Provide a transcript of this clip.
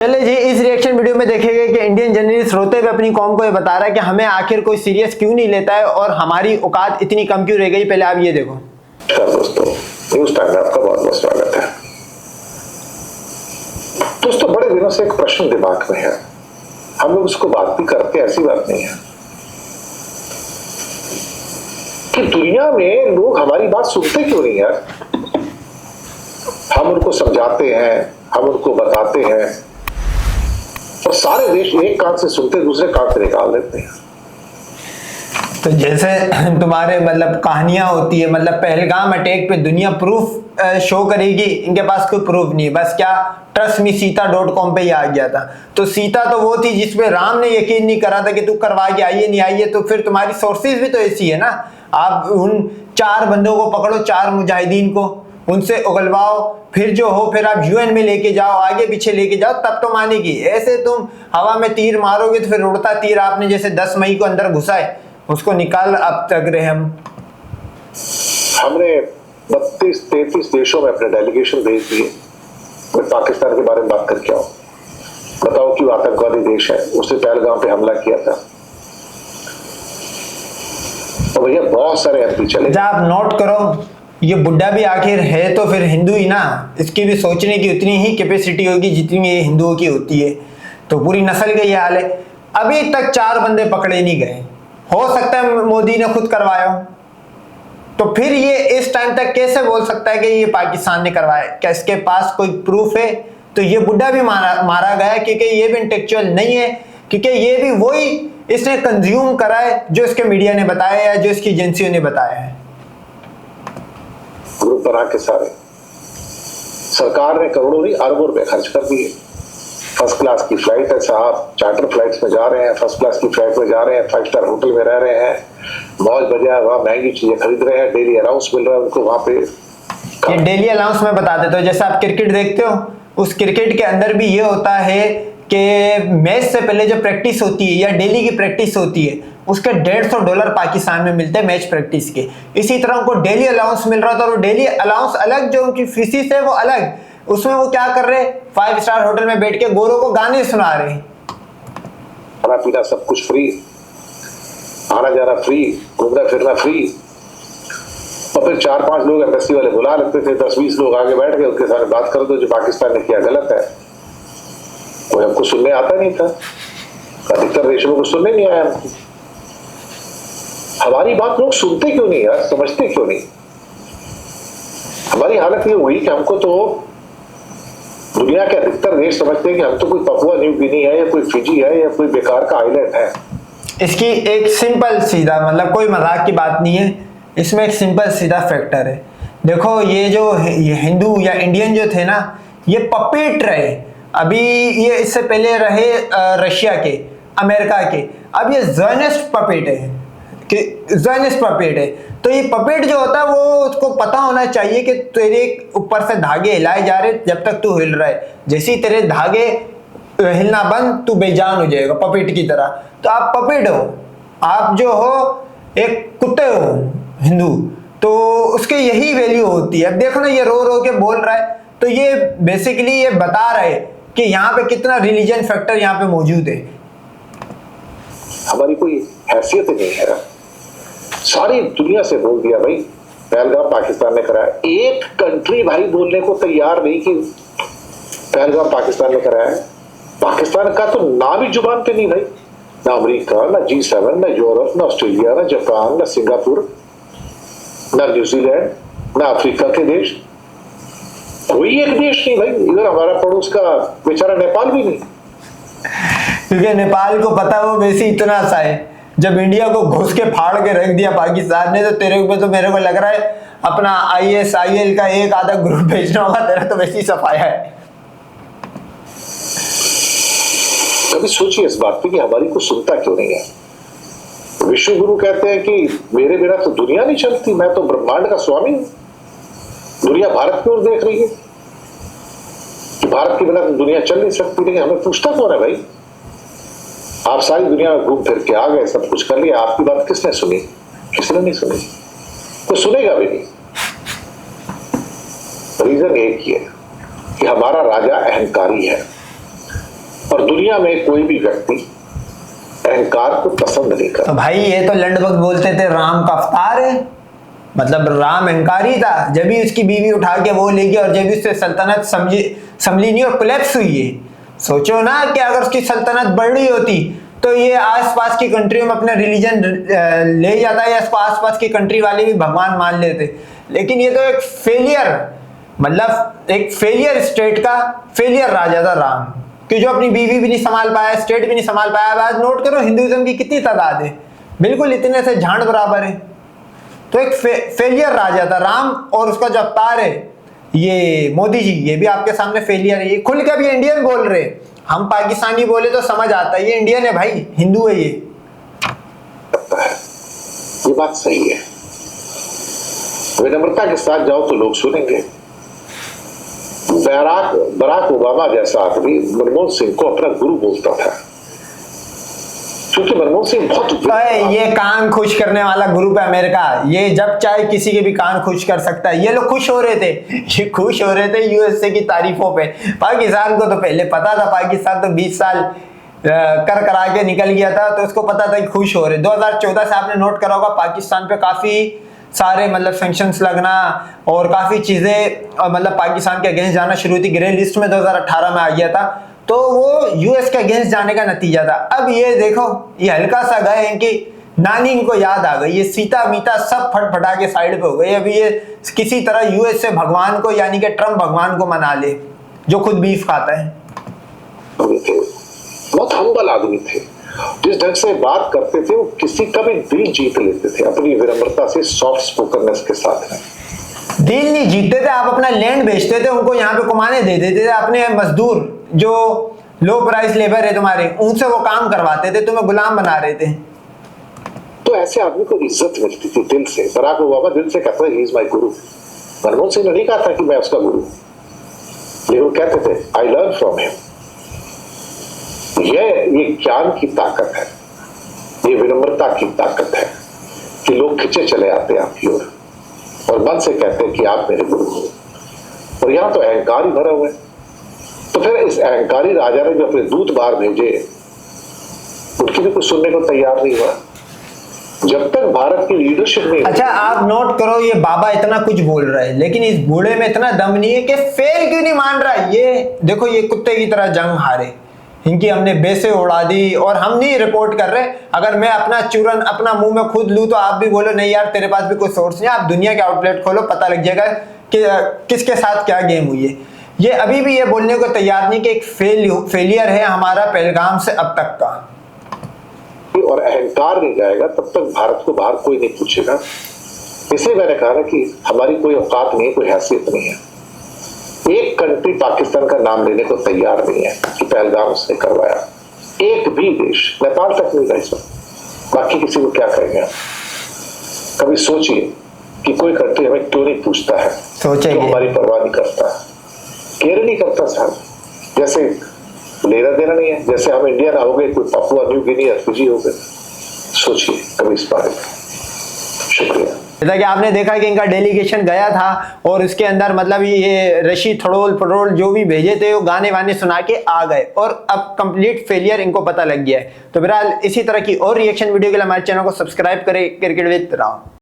चले जी, इस reaction video में देखेंगे कि इंडियन जर्नलिस्ट रोते हुए अपनी कौम को ये बता रहा है कि हमें आखिर कोई सीरियस क्यों नहीं लेता है और हमारी औकात इतनी कम क्यों रह गई। पहले आप ये देखो। दोस्तों, न्यूज टाइम में आपका बहुत बहुत स्वागत है। दोस्तों, बड़े दिनों से एक प्रश्न दिमाग में है, हम लोग उसको बात भी करते, ऐसी बात नहीं है कि दुनिया में लोग हमारी बात सुनते क्यों नहीं यार। हम उनको समझाते हैं, हम उनको बताते हैं और सारे देश एक कान से सुनते दूसरे कान से निकाल देते हैं। तो जैसे तुम्हारे कहानियां होती है, पहलगाम अटैक पे दुनिया प्रूफ शो करेगी, इनके पास कोई प्रूफ नहीं, बस क्या ट्रस्ट मी सीता.com पे ही आ गया था। तो सीता तो वो थी जिसपे राम ने यकीन नहीं करा था कि तू करवा के आइए नहीं आइए। तो फिर तुम्हारी सोर्सेज भी तो ऐसी है ना। आप उन 4 बंदों को पकड़ो, 4 मुजाहिदीन को, उनसे उगलवाओ, फिर जो हो फिर आप यूएन में लेके जाओ, आगे पीछे लेके जाओ, तब तो मानेगी। ऐसे तुम हवा में तीर मारोगे तो फिर उड़ता तीर आपने जैसे 10 मई को अंदर घुसाए उसको निकाल अब तक रहे। हमने 32-33 देशों में अपने डेलीगेशन भेज दिए। मैं पाकिस्तान के बारे में बात करके आऊं, बताओ कि वो आतंकवादी देश है, उसने पहलगाम पे हमला किया था। तो भैया बहुत सारे एमपी चले। आप नोट करो, ये बुड्ढा भी आखिर है तो फिर हिंदू ही ना, इसकी भी सोचने की उतनी ही कैपेसिटी होगी जितनी ये हिंदुओं की होती है। तो पूरी नस्ल का ये हाल है। अभी तक 4 बंदे पकड़े नहीं गए। हो सकता है मोदी ने खुद करवाया हो, तो फिर ये इस टाइम तक कैसे बोल सकता है कि ये पाकिस्तान ने करवाया? क्या इसके पास कोई प्रूफ है? तो ये बुड्ढा भी मारा गया क्योंकि ये भी इंटेलेक्चुअल नहीं है, क्योंकि ये भी वही इसने कंज्यूम करा है जो इसके मीडिया ने बताया है, जो इसकी एजेंसियों ने बताया है। ग्रुप बना के सारे सरकार ने करोड़ों नहीं अरबों रुपए खर्च कर दिए। फर्स्ट क्लास की फ्लाइट है साहब, चार्टर फ्लाइट्स में जा रहे हैं, फर्स्ट क्लास की फ्लाइट में जा रहे हैं, 5 स्टार होटल में रह रहे हैं, मौज बजा, वहां महंगी चीजें खरीद रहे हैं, डेली अलाउंस मिल रहा है उनको वहां पे। ये डेली अलाउंस में बता देता हूँ, जैसे आप क्रिकेट देखते हो, उस क्रिकेट के अंदर भी ये होता है कि मैच से पहले जो प्रैक्टिस होती है या डेली की प्रैक्टिस होती है उसके $150 पाकिस्तान में मिलते हैं मैच प्रैक्टिस के। इसी तरह उनको डेली अलाउंस मिल रहा था और डेली अलाउंस अलग, जो उनकी फीसिस है वो अलग। उसमें वो क्या कर रहे, 5 स्टार होटल में बैठ के गोरों को गाने सुना रहे। खाना पीना सब कुछ फ्री, आना जाना फ्री, घूमना फिरना फ्री। और फिर 4-5 लोग एम्बेसी वाले बुला लेते थे, 10-20 लोग आगे बैठ के उनके साथ बात कर दो, जो पाकिस्तान ने किया गलत है। कोई हमको सुनने आता नहीं था, अधिकतर देशों को सुनने नहीं आया। हमारी बात लोग सुनते क्यों नहीं यार, समझते क्यों नहीं? हमारी हालत ये हुई कि हमको तो दुनिया के अधिकतर देश समझते हैं कि हम तो कोई पपुआ न्यू गिनी है या कोई फिजी है या कोई बेकार का आइलैंड है। इसकी एक सिंपल सीधा कोई मजाक की बात नहीं है, इसमें एक सिंपल सीधा फैक्टर है। देखो, ये जो ये हिंदू या इंडियन जो थे ना, ये पपेट रहे। अभी ये इससे पहले रहे रशिया के, अमेरिका के, अब ये ज़ायनिस्ट पपेट है कि ज़ायनिस्ट पपेट है। तो ये पपेट जो होता है वो उसको पता होना चाहिए कि तेरे ऊपर से धागे हिलाए जा रहे, जब तक तू हिल रहा है, जैसे ही तेरे धागे हिलना बंद तू बेजान हो जाएगा पपेट की तरह। तो आप पपेट हो, आप जो हो एक कुत्ते हो हिंदू, तो उसके यही वैल्यू होती है। अब देखो ना, ये रो रो के बोल रहा है, तो ये बेसिकली ये बता रहा है कि यहाँ पे कितना रिलीजन फैक्टर यहाँ पे मौजूद है। हमारी कोई हैसियत नहीं है, सारी दुनिया से बोल दिया भाई पहलगाम पाकिस्तान ने कराया। एक कंट्री भाई बोलने को तैयार नहीं कि पहलगाम पाकिस्तान ने कराया है। पाकिस्तान का तो नाम ही जुबान पे नहीं भाई, ना अमेरिका, ना G7, ना यूरोप, ना ऑस्ट्रेलिया, ना जापान, ना सिंगापुर, ना न्यूजीलैंड, ना अफ्रीका के देश, कोई एक देश नहीं भाई। इधर हमारा पड़ोस का बेचारा नेपाल भी नहीं, क्योंकि नेपाल को पता वो वैसे इतना सा है। जब इंडिया को घुस के फाड़ के रख दिया पाकिस्तान ने, तो तेरे को तो मेरे को लग रहा है अपना ISIL का एक आधा ग्रुप भेजना होगा, तेरा तो वैसे ही सफाया है। कभी सोचिए इस बात पे कि हमारी को सुनता क्यों नहीं है। विश्व गुरु कहते हैं कि मेरे बिना तो दुनिया नहीं चलती, मैं तो ब्रह्मांड का स्वामी हूं। दुनिया भारत की ओर देख रही है कि भारत के बिना तो दुनिया चल नहीं सकती, लेकिन हमें पूछता कौन है भाई? आप सारी दुनिया में घूम फिर के आ गए, सब कुछ कर लिया, आपकी बात किसने सुनी? किसने नहीं सुनी, तो सुनेगा भी नहीं। रीजन एक ही है कि हमारा राजा अहंकारी है। और दुनिया में कोई भी व्यक्ति अहंकार को पसंद नहीं करता। तो भाई ये तो लंडभक्त बोलते थे राम का अवतार है, मतलब राम अहंकारी था। जब भी उसकी बीवी उठा के वो ले गया और जब भी उससे सल्तनत संभली नहीं और कोलैप्स हुई है। सोचो ना कि अगर उसकी सल्तनत बढ़ रही होती तो ये आसपास की कंट्री में अपना रिलीजन ले जाता है या आसपास की कंट्री वाले भी भगवान मान लेते। लेकिन ये तो एक फेलियर, मतलब एक फेलियर स्टेट का फेलियर राजा था राम, कि जो अपनी बीवी भी नहीं संभाल पाया, स्टेट भी नहीं संभाल पाया। आज नोट करो हिंदुइज्म की कितनी तादाद है, बिल्कुल इतने से झांड बराबर है। तो एक फेलियर राजा था राम, और उसका जो अवतार है ये मोदी जी, ये भी आपके सामने फेलियर है। ये खुल के भी इंडियन बोल रहे, हम पाकिस्तानी बोले तो समझ आता है ये इंडियन है भाई, हिंदू है ये। ये बात सही है, विनम्रता के साथ जाओ तो लोग सुनेंगे। बराक ओबामा जैसा आदमी मनमोहन सिंह को अपना गुरु बोलता था, क्योंकि मनमोहन सिंह बहुत ये कान खुश करने वाला ग्रुप है अमेरिका, ये जब चाहे किसी के भी कान खुश कर सकता है। ये लोग खुश हो रहे थे, ये खुश हो रहे थे यूएसए की तारीफों पे। पाकिस्तान को तो पहले पता था, पाकिस्तान तो 20 साल कर करा के निकल गया था, तो उसको पता था कि खुश हो रहे। 2014 से आपने नोट करा होगा पाकिस्तान पे काफी सारे मतलब सैंक्शंस लगना और काफी चीजें मतलब पाकिस्तान के अगेंस्ट जाना शुरू हुई थी। ग्रे लिस्ट में 2018 में आ गया था, तो वो यूएस के अगेंस्ट जाने का नतीजा था। अब ये देखो, ये हल्का सा गए हैं कि नानी इनको याद आ गई, ये सीता मीता सब फटफटा के साइड पे हो गई। अभी ये किसी तरह यूएस से भगवान को यानी कि ट्रम्प भगवान को मना ले, जो खुद बीफ खाता है। बहुत हम्बल आदमी थे, जिस ढंग से बात करते थे वो किसी का भी दिल जीत लेते थे अपनी विनम्रता से, सॉफ्ट स्पोकननेस के साथ। दिल नहीं जीतते थे, आप अपना लैंड बेचते थे, उनको यहाँ पे कमाने दे देते थे। अपने मजदूर जो लो प्राइस लेबर है तुम्हारे, उनसे वो काम करवाते थे, तुम्हें गुलाम बना रहे थे। तो ऐसे आदमी को इज्जत मिलती थी दिल से। बराक ओबामा दिल से कहता है ही इज माय गुरु। मनमोहन सिंह ने नहीं कहा था कि मैं उसका गुरु, लेकिन वो कहते थे आई लर्न फ्रॉम हिम। ये ज्ञान की ताकत है, ये विनम्रता की ताकत है कि लोग खिंचे चले आते हैं आपकी ओर और मन से कहते हैं कि आप मेरे गुरु हो। और यहां तो अहंकार ही भरा हुआ है। तो फिर इस अहंकारी राजा ने जो अपने दूत बाहर भेजे, उनकी भी कुछ सुनने को तैयार नहीं हुआ जब तक भारत की लीडरशिप में। अच्छा आप नोट करो, ये बाबा इतना कुछ बोल रहा है, लेकिन इस बूढ़े में इतना दम नहीं है कि फेल क्यों नहीं मान रहा है। ये देखो, ये कुत्ते की तरह जंग हारे, इनकी हमने बेसे उड़ा दी और हम नहीं रिपोर्ट कर रहे। अगर मैं अपना चूरन अपना मुंह में खुद लूं तो आप भी बोलो नहीं यार तेरे पास भी कोई सोर्स नहीं। आप दुनिया के आउटलेट खोलो, पता लग जाएगा कि किसके साथ क्या गेम हुई है। ये अभी भी ये बोलने को तैयार नहीं कि एक फेलियर है हमारा पहलगाम से अब तक का। और अहंकार नहीं जाएगा तब तक भारत को बाहर कोई नहीं पूछेगा। इसलिए मैंने कहा ना कि हमारी कोई औकात नहीं, कोई हैसियत नहीं है। एक कंट्री पाकिस्तान का नाम लेने को तैयार नहीं है कि पहलगाम उसने करवाया। एक भी देश, नेपाल तक नहीं गए इसमें, बाकी किसी को क्या कहेंगे। कभी सोचिए कि कोई कंट्री हमें क्यों नहीं पूछता है, क्यों हमारी परवाह नहीं करता, केयर नहीं करता साहब। जैसे लेना देना नहीं है, जैसे हम इंडियन हो गए, कोई पापुआ न्यू गिनी या फिजी हो गए। सोचिए कभी इस बारे में। शुक्रिया। जैसा कि आपने देखा कि इनका डेलीगेशन गया था और उसके अंदर मतलब ये रशी थड़ोल पड़ोल जो भी भेजे थे वो गाने वाने सुना के आ गए और अब कंप्लीट फेलियर इनको पता लग गया है। तो बहरहाल इसी तरह की और रिएक्शन वीडियो के लिए हमारे चैनल को सब्सक्राइब करें। Cricket with Ram.